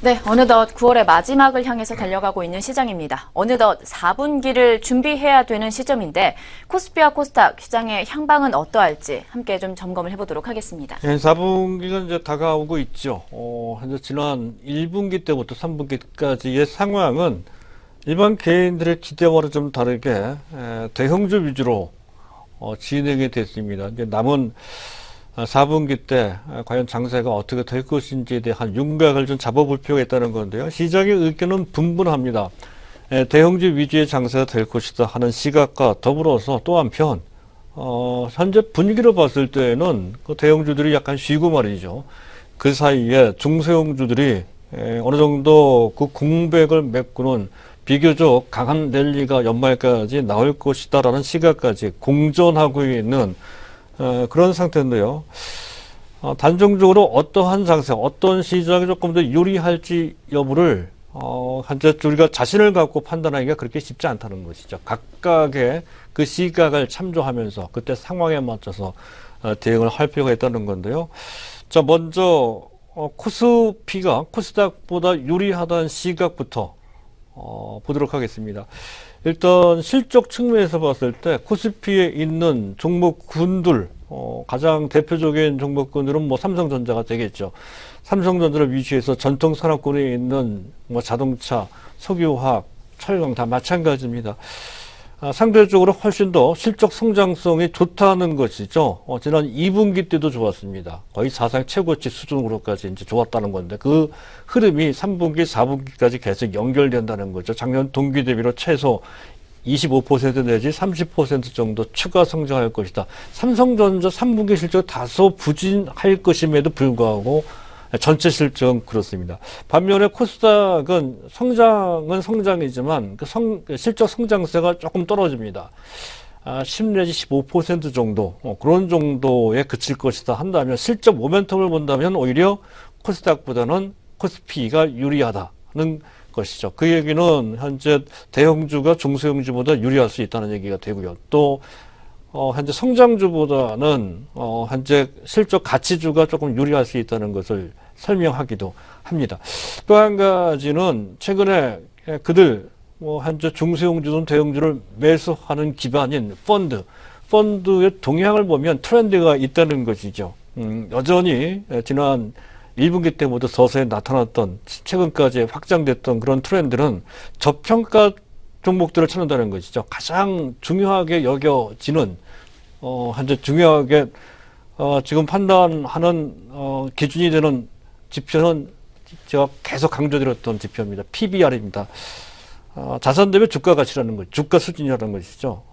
네, 어느덧 9월의 마지막을 향해서 달려가고 있는 시장입니다. 어느덧 4분기를 준비해야 되는 시점인데 코스피와 코스닥 시장의 향방은 어떠할지 함께 좀 점검을 해보도록 하겠습니다. 네, 4분기가 이제 다가오고 있죠. 현재 지난 1분기 때부터 3분기까지의 상황은 일반 개인들의 기대와는 좀 다르게 대형주 위주로 진행이 됐습니다. 이제 남은 4분기 때 과연 장세가 어떻게 될 것인지에 대한 윤곽을 좀 잡아볼 필요가 있다는 건데요. 시장의 의견은 분분합니다. 대형주 위주의 장세가 될 것이다 하는 시각과 더불어서 또 한편 현재 분위기로 봤을 때는 그 대형주들이 약간 쉬고 말이죠. 그 사이에 중소형주들이 어느 정도 그 공백을 메꾸는 비교적 강한 랠리가 연말까지 나올 것이다라는 시각까지 공존하고 있는 그런 상태인데요. 단정적으로 어떠한 장세, 어떤 시장이 조금 더 유리할지 여부를 현재 우리가 자신을 갖고 판단하기가 그렇게 쉽지 않다는 것이죠. 각각의 그 시각을 참조하면서 그때 상황에 맞춰서 대응을 할 필요가 있다는 건데요. 자, 먼저 코스피가 코스닥보다 유리하다는 시각부터 보도록 하겠습니다. 일단 실적 측면에서 봤을 때 코스피에 있는 종목군들 가장 대표적인 종목군들은 뭐 삼성전자가 되겠죠. 삼성전자를 위주해서 전통 산업군에 있는 뭐 자동차, 석유화학, 철강 다 마찬가지입니다. 상대적으로 훨씬 더 실적 성장성이 좋다는 것이죠. 지난 2분기 때도 좋았습니다. 거의 사상 최고치 수준으로까지 이제 좋았다는 건데 그 흐름이 3분기, 4분기까지 계속 연결된다는 거죠. 작년 동기 대비로 최소 25% 내지 30% 정도 추가 성장할 것이다. 삼성전자 3분기 실적 다소 부진할 것임에도 불구하고 전체 실적은 그렇습니다. 반면에 코스닥은 성장은 성장이지만 그 실적 성장세가 조금 떨어집니다. 10 내지 15% 정도 그런 정도에 그칠 것이다 한다면 실적 모멘텀을 본다면 오히려 코스닥보다는 코스피가 유리하다는 것이죠. 그 얘기는 현재 대형주가 중소형주보다 유리할 수 있다는 얘기가 되고요. 또 현재 성장주보다는 현재 실적 가치주가 조금 유리할 수 있다는 것을 설명하기도 합니다. 또 한 가지는 최근에 그들 현재 중소형주든 대형주를 매수하는 기반인 펀드의 동향을 보면 트렌드가 있다는 것이죠. 여전히 지난 1분기 때부터 서서히 나타났던 최근까지 확장됐던 그런 트렌드는 저평가 종목들을 찾는다는 것이죠. 가장 중요하게 여겨지는 현재 중요하게 지금 판단하는 기준이 되는 지표는 제가 계속 강조드렸던 지표입니다. PBR입니다. 자산 대비 주가 가치라는 것, 주가 수준이라는 것이죠.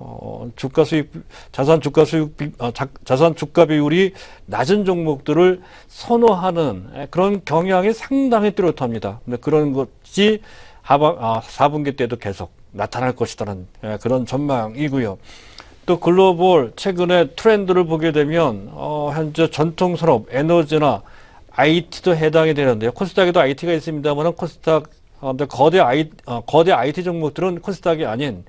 주가 수익, 자산 주가 비율이 낮은 종목들을 선호하는 그런 경향이 상당히 뚜렷합니다. 근데 그런 것이 4분기 때도 계속 나타날 것이라는 그런 전망이고요. 또 글로벌 최근에 트렌드를 보게 되면 현재 전통 산업, 에너지나 IT도 해당이 되는데요. 코스닥에도 IT가 있습니다만 코스닥 거대 IT 종목들은 코스닥이 아닌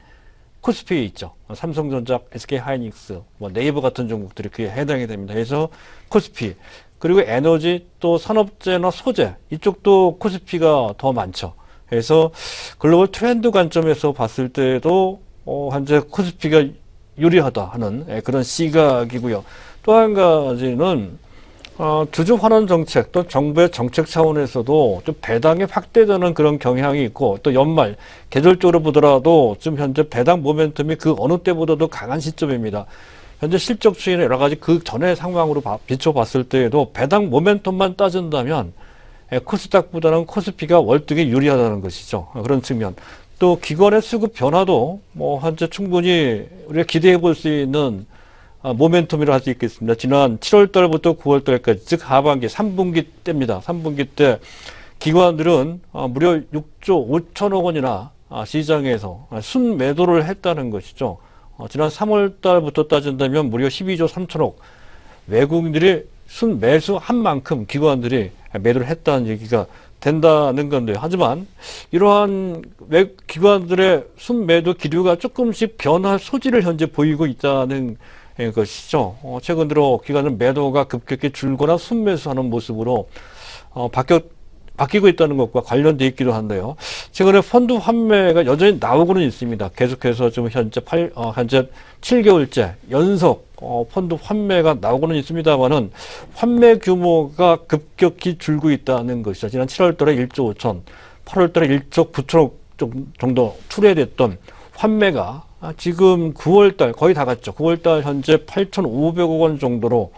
코스피에 있죠. 삼성전자, SK하이닉스, 네이버 같은 종목들이 그에 해당이 됩니다. 그래서 코스피 그리고 에너지 또 산업재나 소재 이쪽도 코스피가 더 많죠. 그래서 글로벌 트렌드 관점에서 봤을 때도 현재 코스피가 유리하다 하는 그런 시각이고요. 또 한 가지는 주주 환원 정책 또 정부의 정책 차원에서도 좀 배당이 확대되는 그런 경향이 있고 또 연말 계절적으로 보더라도 지금 현재 배당 모멘텀이 그 어느 때보다도 강한 시점입니다. 현재 실적 추이나 여러 가지 그 전의 상황으로 비춰봤을 때에도 배당 모멘텀만 따진다면 코스닥보다는 코스피가 월등히 유리하다는 것이죠. 그런 측면. 또 기관의 수급 변화도 현재 충분히 우리가 기대해 볼 수 있는 모멘텀이라 할 수 있겠습니다. 지난 7월 달부터 9월 달까지 즉 하반기 3분기 때입니다. 3분기 때 기관들은 무려 6조 5천억 원이나 시장에서 순매도를 했다는 것이죠. 지난 3월 달부터 따진다면 무려 12조 3천억 외국인들이 순매수한 만큼 기관들이 매도를 했다는 얘기가 된다는 건데요. 하지만 이러한 기관들의 순매도 기류가 조금씩 변할 소지를 현재 보이고 있다는 것이죠. 최근 들어 기관은 매도가 급격히 줄거나 순매수하는 모습으로 바뀌고 있다는 것과 관련돼 있기도 한데요. 최근에 펀드 환매가 여전히 나오고는 있습니다. 계속해서 지금 현재 7개월째 연속 펀드 환매가 나오고는 있습니다만은 환매 규모가 급격히 줄고 있다는 것이죠. 지난 7월 달에 1조 5천, 8월 달에 1조 9천억 정도 투례됐던 환매가 지금 9월 달 거의 다 갔죠. 9월 달 현재 8,500억 원 정도로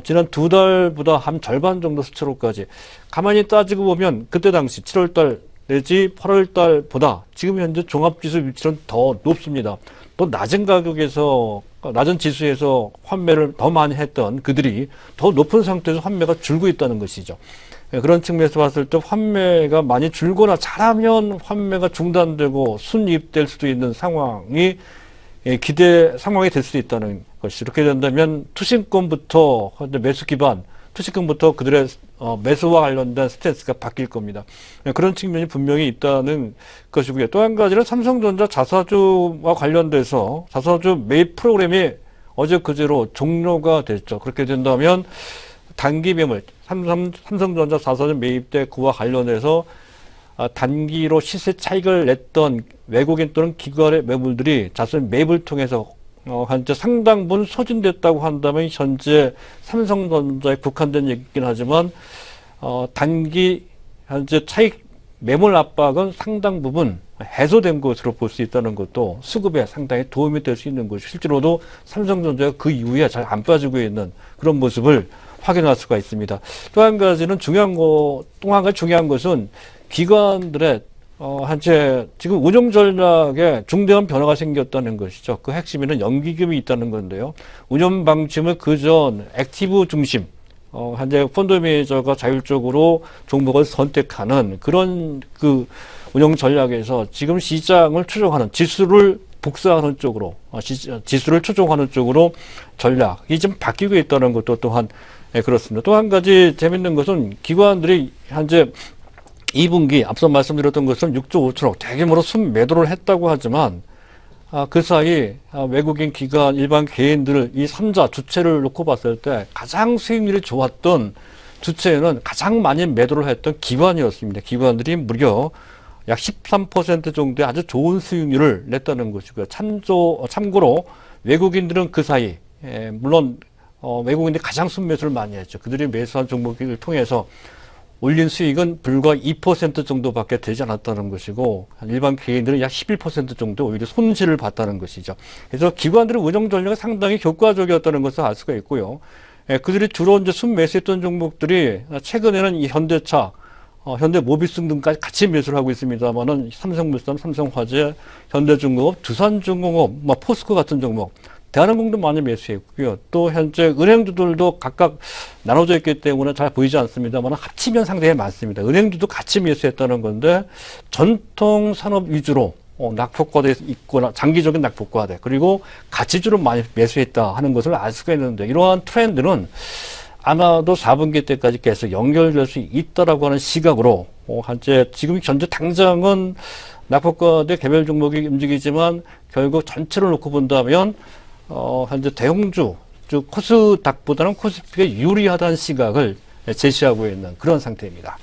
지난 2달보다 한 절반 정도 수치로까지 가만히 따지고 보면 그때 당시 7월 달 내지 8월 달보다 지금 현재 종합지수 위치는 더 높습니다. 또 낮은 가격에서 낮은 지수에서 환매를 더 많이 했던 그들이 더 높은 상태에서 환매가 줄고 있다는 것이죠. 그런 측면에서 봤을 때 환매가 많이 줄거나 잘하면 환매가 중단되고 순이입될 수도 있는 상황이 기대 상황이 될 수 있다는 것이. 이렇게 된다면 투신권부터 매수 기반, 투신권부터 그들의 매수와 관련된 스탠스가 바뀔 겁니다. 그런 측면이 분명히 있다는 것이고요. 또 한 가지는 삼성전자 자사주와 관련돼서 자사주 매입 프로그램이 어제 그제로 종료가 됐죠. 그렇게 된다면 단기 매물, 삼성전자 자사주 매입 때 그와 관련해서 단기로 시세 차익을 냈던 외국인 또는 기관의 매물들이 자사주 매입을 통해서 현재 상당 부분 소진됐다고 한다면 현재 삼성전자에 국한된 얘기긴 하지만 단기 현재 차익 매물 압박은 상당 부분 해소된 것으로 볼 수 있다는 것도 수급에 상당히 도움이 될 수 있는 것이 실제로도 삼성전자가 그 이후에 잘 안 빠지고 있는 그런 모습을 확인할 수가 있습니다. 또 한 가지는 중요한 것은 기관들의 현재 지금 운용 전략에 중대한 변화가 생겼다는 것이죠. 그 핵심에는 연기금이 있다는 건데요. 운용 방침을 그전 액티브 중심, 현재 펀드 매니저가 자율적으로 종목을 선택하는 그런 그 운용 전략에서 지금 시장을 추종하는 지수를 복사하는 쪽으로, 지수를 추종하는 쪽으로 전략이 좀 바뀌고 있다는 것도 또한 그렇습니다. 또 한 가지 재밌는 것은 기관들이 현재 2분기 앞서 말씀드렸던 것은 6조 5천억 대규모로 순매도를 했다고 하지만 그 사이 외국인 기관 일반 개인들을 이 3자 주체를 놓고 봤을 때 가장 수익률이 좋았던 주체는 가장 많이 매도를 했던 기관이었습니다. 기관들이 무려 약 13% 정도의 아주 좋은 수익률을 냈다는 것이고요. 참고로 외국인들은 그 사이 물론 외국인들이 가장 순매수를 많이 했죠. 그들이 매수한 종목을 통해서 올린 수익은 불과 2% 정도밖에 되지 않았다는 것이고 일반 개인들은 약 11% 정도 오히려 손실을 봤다는 것이죠. 그래서 기관들의 운영 전략이 상당히 효과적이었다는 것을 알 수가 있고요. 그들이 주로 이제 순매수했던 종목들이 최근에는 이 현대차, 현대모비스 등까지 같이 매수를 하고 있습니다만은 삼성물산, 삼성화재, 현대중공업, 두산중공업, 포스코 같은 종목, 대한항공도 많이 매수했고요. 또 현재 은행주들도 각각 나눠져 있기 때문에 잘 보이지 않습니다만 합치면 상당히 많습니다. 은행주도 같이 매수했다는 건데 전통 산업 위주로 낙폭과대에 있거나 장기적인 낙폭과대 그리고 가치주로 많이 매수했다 하는 것을 알 수가 있는데 이러한 트렌드는 아마도 4분기 때까지 계속 연결될 수 있다라고 하는 시각으로 현재 지금 현재 당장은 낙폭과대 개별 종목이 움직이지만 결국 전체를 놓고 본다면 현재 대형주, 즉 코스닥보다는 코스피가 유리하다는 시각을 제시하고 있는 그런 상태입니다.